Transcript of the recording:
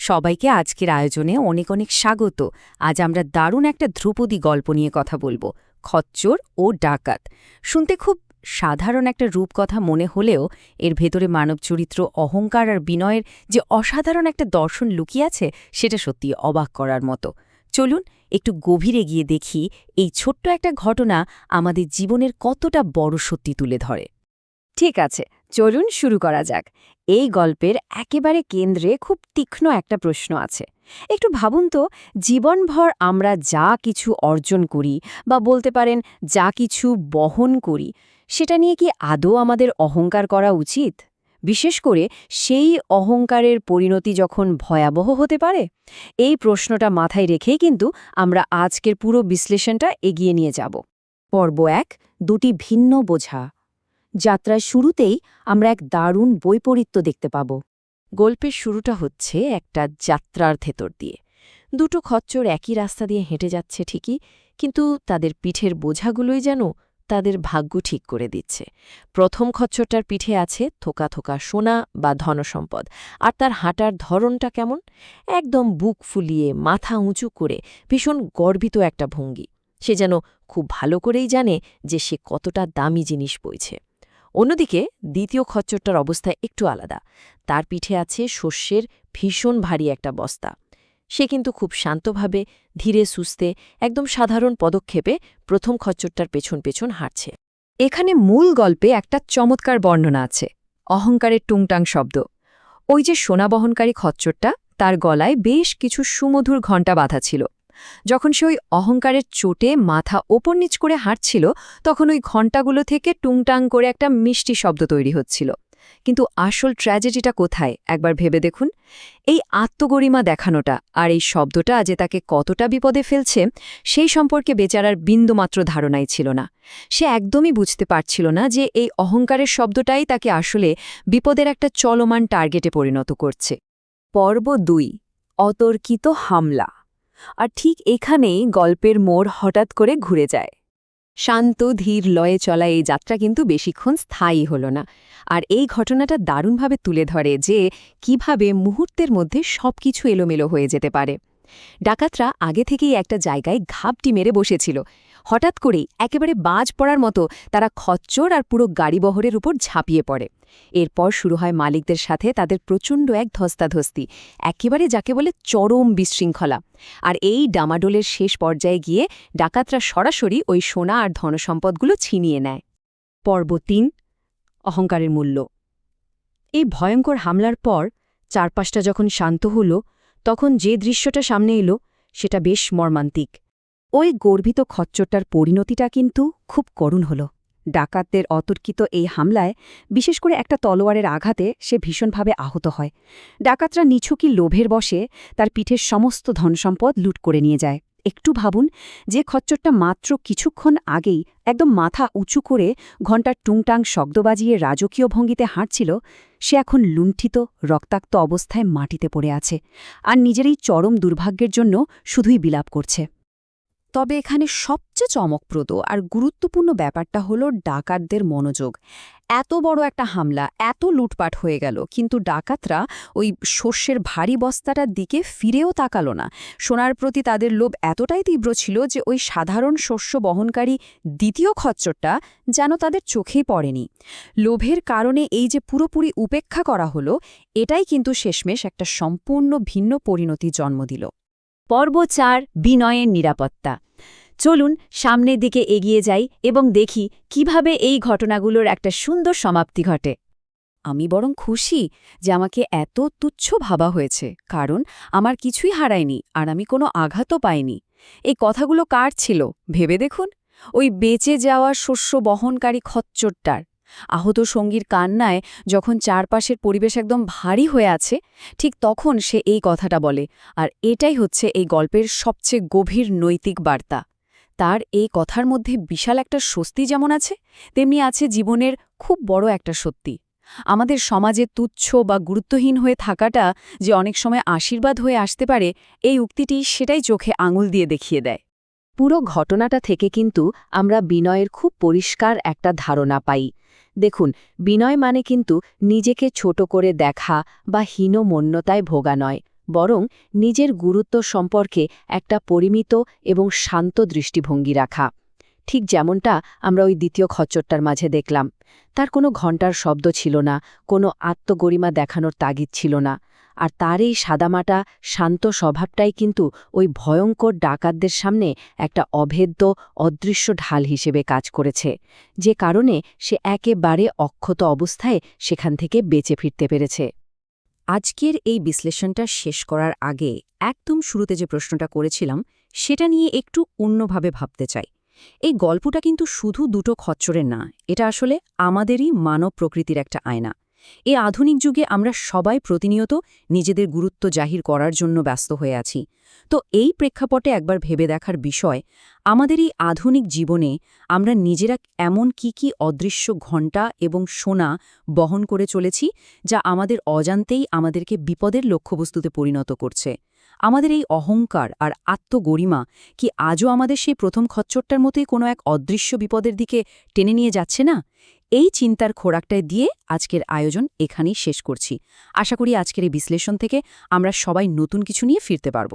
সবাইকে আজকের আয়োজনে অনেক অনেক স্বাগত। আজ আমরা দারুণ একটা ধ্রুপদী গল্প নিয়ে কথা বলবো, খচ্চর ও ডাকাত। শুনতে খুব সাধারণ একটা রূপকথা মনে হলেও এর ভেতরে মানব চরিত্র, অহংকার আর বিনয়ের যে অসাধারণ একটা দর্শন লুকিয়ে আছে সেটা সত্যি অবাক করার মতো। চলুন একটু গভীরে গিয়ে দেখি এই ছোট্ট একটা ঘটনা আমাদের জীবনের কতটা বড় সত্যি তুলে ধরে। ঠিক আছে, চলুন শুরু করা যাক। এই গল্পের একেবারে কেন্দ্রে খুব তীক্ষ্ণ একটা প্রশ্ন আছে। একটু ভাবুন তো, জীবনভর আমরা যা কিছু অর্জন করি বা বলতে পারেন যা কিছু বহন করি, সেটা নিয়ে কি আদৌ আমাদের অহংকার করা উচিত? বিশেষ করে সেই অহংকারের পরিণতি যখন ভয়াবহ হতে পারে। এই প্রশ্নটা মাথায় রেখেই কিন্তু আমরা আজকের পুরো বিশ্লেষণটা এগিয়ে নিয়ে যাব। পর্ব ১, দুটি ভিন্ন বোঝা। যাত্রার শুরুতেই আমরা এক দারুণ বৈপরীত্য দেখতে পাব। গল্পের শুরুটা হচ্ছে একটা যাত্রার ভেতর দিয়ে। দুটো খচ্চর একই রাস্তা দিয়ে হেঁটে যাচ্ছে ঠিকই, কিন্তু তাদের পিঠের বোঝাগুলোই যেন তাদের ভাগ্য ঠিক করে দিচ্ছে। প্রথম খচ্চরটার পিঠে আছে থোকা থোকা সোনা বা ধনসম্পদ, আর তার হাঁটার ধরনটা কেমন, একদম বুক ফুলিয়ে মাথা উঁচু করে ভীষণ গর্বিত একটা ভঙ্গি। সে যেন খুব ভালো করেই জানে যে সে কতটা দামি জিনিস বইছে। অন্যদিকে দ্বিতীয় খচ্চরটার অবস্থা একটু আলাদা। তার পিঠে আছে শস্যের ভীষণ ভারী একটা বস্তা। সে কিন্তু খুব শান্তভাবে, ধীরে সুস্থে, একদম সাধারণ পদক্ষেপে প্রথম খচ্চরটার পেছন পেছন হাঁটছে। এখানে মূল গল্পে একটা চমৎকার বর্ণনা আছে, অহংকারের টুংটাং শব্দ। ওই যে সোনাবহনকারী খচ্চরটা, তার গলায় বেশ কিছু সুমধুর ঘণ্টা বাঁধা ছিল। যখন সে ওই অহংকারের চোটে মাথা ওপর নিচ করে হাঁটছিল, তখন ওই ঘণ্টাগুলো থেকে টুংটাং করে একটা মিষ্টি শব্দ তৈরি হচ্ছিল। কিন্তু আসল ট্র্যাজেডিটা কোথায় একবার ভেবে দেখুন। এই আত্মগরিমা দেখানোটা আর এই শব্দটা যে তাকে কতটা বিপদে ফেলছে, সেই সম্পর্কে বেচারার বিন্দুমাত্র ধারণাই ছিল না। সে একদমই বুঝতে পারছিল না যে এই অহংকারের শব্দটাই তাকে আসলে বিপদের একটা চলমান টার্গেটে পরিণত করছে। পর্ব ২, অতর্কিত হামলা। আর ঠিক এখানেই গল্পের মোড় হঠাৎ করে ঘুরে যায়। শান্ত ধীর লয়ে চলা এই যাত্রা কিন্তু বেশিক্ষণ স্থায়ী হল না। আর এই ঘটনাটা দারুণভাবে তুলে ধরে যে কিভাবে মুহূর্তের মধ্যে সবকিছু এলোমেলো হয়ে যেতে পারে। ডাকাতরা আগে থেকেই একটা জায়গায় ঘাপটি মেরে বসেছিল। হঠাৎ করেই একেবারে বাজ পড়ার মতো তারা খচ্চর আর পুরো গাড়িবহরের উপর ঝাঁপিয়ে পড়ে। এরপর শুরু হয় মালিকদের সাথে তাদের প্রচণ্ড এক ধস্তাধস্তি, একেবারে যাকে বলে চরম বিশৃঙ্খলা। আর এই ডামাডোলের শেষ পর্যায়ে গিয়ে ডাকাতরা সরাসরি ওই সোনা আর ধনসম্পদগুলো ছিনিয়ে নেয়। পর্ব ৩, অহংকারের মূল্য। এই ভয়ঙ্কর হামলার পর চারপাশটা যখন শান্ত হল, তখন যে দৃশ্যটা সামনে এলো সেটা বেশ মর্মান্তিক। ওই গর্বিত খচ্চরটার পরিণতিটা কিন্তু খুব করুণ হল। ডাকাতদের অতর্কিত এই হামলায় বিশেষ করে একটা তলোয়ারের আঘাতে সে ভীষণভাবে আহত হয়। ডাকাতরা নিছকই লোভের বশে তার পিঠের সমস্ত ধনসম্পদ লুট করে নিয়ে যায়। একটু ভাবুন, যে খচ্চরটা মাত্র কিছুক্ষণ আগেই একদম মাথা উঁচু করে ঘণ্টার টুংটাং শব্দ বাজিয়ে রাজকীয় ভঙ্গিতে হাঁটছিল, সে এখন লুণ্ঠিত, রক্তাক্ত অবস্থায় মাটিতে পড়ে আছে, আর নিজের এই চরম দুর্ভাগ্যের জন্য শুধুই বিলাপ করছে। তবে এখানে সবচেয়ে চমকপ্রদ আর গুরুত্বপূর্ণ ব্যাপারটা হলো ডাকাতদের মনোযোগ। এত বড় একটা হামলা, এত লুটপাট হয়ে গেল, কিন্তু ডাকাতরা ওই শস্যের ভারী বস্তাটার দিকে ফিরেও তাকালো না। সোনার প্রতি তাদের লোভ এতটাই তীব্র ছিল যে ওই সাধারণ শস্য বহনকারী দ্বিতীয় খচ্চরটা যেন তাদের চোখেই পড়েনি। লোভের কারণে এই যে পুরোপুরি উপেক্ষা করা হলো, এটাই কিন্তু শেষমেশ একটা সম্পূর্ণ ভিন্ন পরিণতি জন্ম দিল। পর্ব ৪, বিনয়ের নিরাপত্তা। চলুন সামনের দিকে এগিয়ে যাই এবং দেখি কিভাবে এই ঘটনাগুলোর একটা সুন্দর সমাপ্তি ঘটে। আমি বরং খুশি যে আমাকে এত তুচ্ছ ভাবা হয়েছে, কারণ আমার কিছুই হারায়নি আর আমি কোনো আঘাতও পাইনি। এই কথাগুলো কার ছিল ভেবে দেখুন। ওই বেঁচে যাওয়া শস্য বহনকারী খচ্চরটার। আহত সঙ্গীর কান্নায় যখন চারপাশের পরিবেশ একদম ভারী হয়ে আছে, ঠিক তখন সে এই কথাটা বলে। আর এটাই হচ্ছে এই গল্পের সবচেয়ে গভীর নৈতিক বার্তা। তার এই কথার মধ্যে বিশাল একটা স্বস্তি যেমন আছে, তেমনি আছে জীবনের খুব বড় একটা সত্যি। আমাদের সমাজে তুচ্ছ বা গুরুত্বহীন হয়ে থাকাটা যে অনেক সময় আশীর্বাদ হয়ে আসতে পারে, এই উক্তিটি সেটাই চোখে আঙুল দিয়ে দেখিয়ে দেয়। পুরো ঘটনাটা থেকে কিন্তু আমরা বিনয়ের খুব পরিষ্কার একটা ধারণা পাই। দেখুন, বিনয় মানে কিন্তু নিজেকে ছোট করে দেখা বা হীনমন্যতায় ভোগা নয়, বরং নিজের গুরুত্ব সম্পর্কে একটা পরিমিত এবং শান্ত দৃষ্টিভঙ্গি রাখা। ঠিক যেমনটা আমরা ওই দ্বিতীয় খচ্চরটার মাঝে দেখলাম। তার কোনো ঘণ্টার শব্দ ছিল না, কোনো আত্মগরিমা দেখানোর তাগিদ ছিল না। আর তার এই সাদামাটা শান্ত স্বভাবটাই কিন্তু ওই ভয়ঙ্কর ডাকাতদের সামনে একটা অভেদ্য অদৃশ্য ঢাল হিসেবে কাজ করেছে, যে কারণে সে একেবারে অক্ষত অবস্থায় সেখান থেকে বেঁচে ফিরতে পেরেছে। আজকের এই বিশ্লেষণটা শেষ করার আগে একদম শুরুতে যে প্রশ্নটা করেছিলাম সেটা নিয়ে একটু অন্যভাবে ভাবতে চাই। এই গল্পটা কিন্তু শুধু দুটো খচ্চরের না, এটা আসলে আমাদেরই মানব প্রকৃতির একটা আয়না। এই আধুনিক যুগে আমরা সবাই প্রতিনিয়ত নিজেদের গুরুত্ব জাহির করার জন্য ব্যস্ত হয়ে আছি। তো এই প্রেক্ষাপটে একবার ভেবে দেখার বিষয়, আমাদের এই আধুনিক জীবনে আমরা নিজেরা এমন কি অদৃশ্য ঘণ্টা এবং সোনা বহন করে চলেছি, যা আমাদের অজান্তেই আমাদেরকে বিপদের লক্ষ্যবস্তুতে পরিণত করছে। আমাদের এই অহংকার আর আত্মগরিমা কি আজও আমাদের সেই প্রথম খচ্চরটার মতোই কোনো এক অদৃশ্য বিপদের দিকে টেনে নিয়ে যাচ্ছে না? এই চিন্তার খোরাকটায় দিয়ে আজকের আয়োজন এখানেই শেষ করছি। আশা করি আজকের এই বিশ্লেষণ থেকে আমরা সবাই নতুন কিছু নিয়ে ফিরতে পারব।